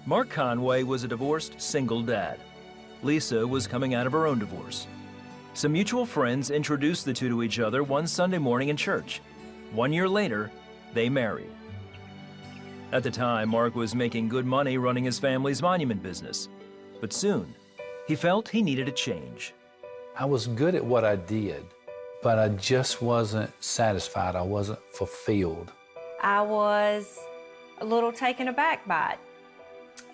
Mark Conway was a divorced single dad. Lisa was coming out of her own divorce. Some mutual friends introduced the two to each other one Sunday morning in church. 1 year later, they married. At the time, Mark was making good money running his family's monument business. But soon, he felt he needed a change. I was good at what I did, but I just wasn't satisfied. I wasn't fulfilled. I was a little taken aback by it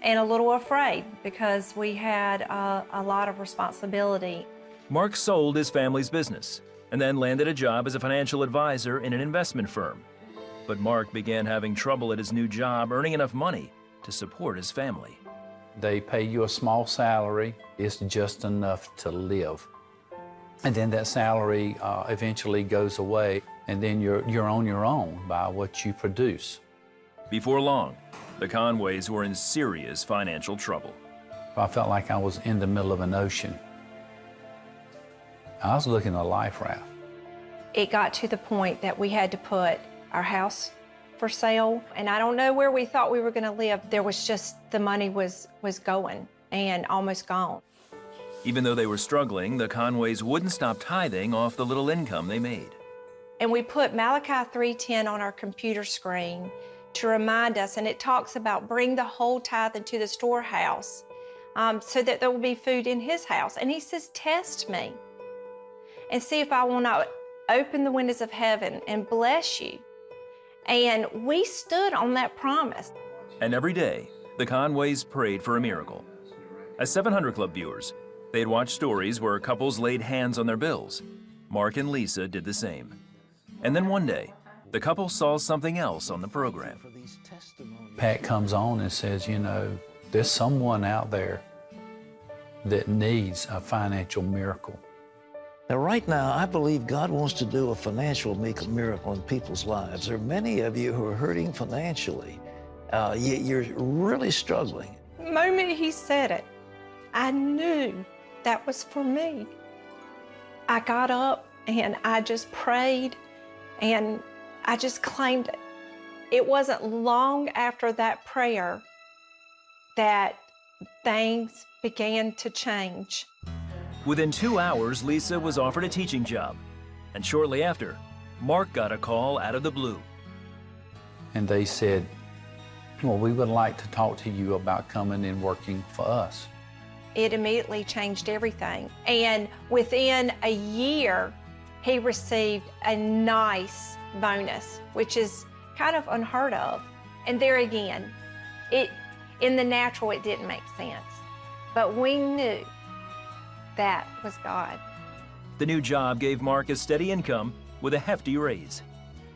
and a little afraid because we had a lot of responsibility. Mark sold his family's business and then landed a job as a financial advisor in an investment firm. But Mark began having trouble at his new job earning enough money to support his family. They pay you a small salary. It's just enough to live. And then that salary eventually goes away, and then you're on your own by what you produce. Before long, the Conways were in serious financial trouble. I felt like I was in the middle of an ocean. I was looking at a life raft. It got to the point that we had to put our house for sale, and I don't know where we thought we were going to live. There was just, the money was going and almost gone. Even though they were struggling, the Conways wouldn't stop tithing off the little income they made. And we put Malachi 3:10 on our computer screen to remind us, and it talks about bring the whole tithe into the storehouse so that there will be food in his house. And he says, test me and see if I will not open the windows of heaven and bless you. And we stood on that promise. And every day, the Conways prayed for a miracle. As 700 Club viewers, they had watched stories where couples laid hands on their bills. Mark and Lisa did the same. And then one day, the couple saw something else on the program. Pat comes on and says, you know, there's someone out there that needs a financial miracle. Now, right now, I believe God wants to do a financial miracle in people's lives. There are many of you who are hurting financially. You're really struggling. The moment he said it, I knew that was for me. I got up and I just prayed and I just claimed it. It wasn't long after that prayer that things began to change. Within 2 hours, Lisa was offered a teaching job. And shortly after, Mark got a call out of the blue. And they said, well, we would like to talk to you about coming and working for us. It immediately changed everything. And within a year, he received a nice bonus, which is kind of unheard of. And there again, in the natural, it didn't make sense. But we knew that was God. The new job gave Mark a steady income with a hefty raise.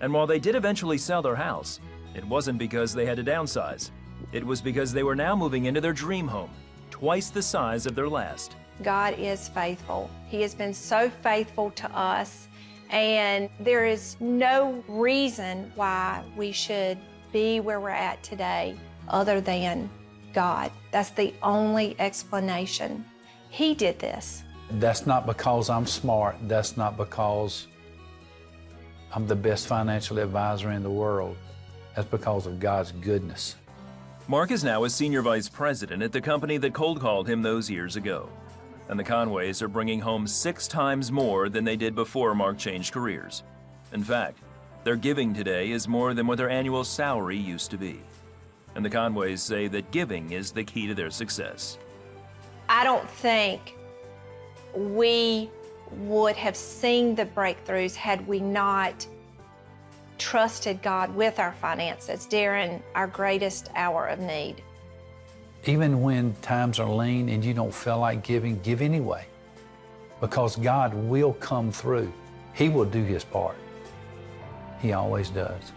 And while they did eventually sell their house, it wasn't because they had to downsize. It was because they were now moving into their dream home, twice the size of their last. God is faithful. He has been so faithful to us, and there is no reason why we should be where we're at today other than God. That's the only explanation. He did this. That's not because I'm smart. That's not because I'm the best financial advisor in the world. That's because of God's goodness. Mark is now a senior vice president at the company that cold called him those years ago. And the Conways are bringing home 6 times more than they did before Mark changed careers. In fact, their giving today is more than what their annual salary used to be. And the Conways say that giving is the key to their success. I don't think we would have seen the breakthroughs had we not trusted God with our finances during our greatest hour of need. Even when times are lean and you don't feel like giving, give anyway. Because God will come through. He will do his part. He always does.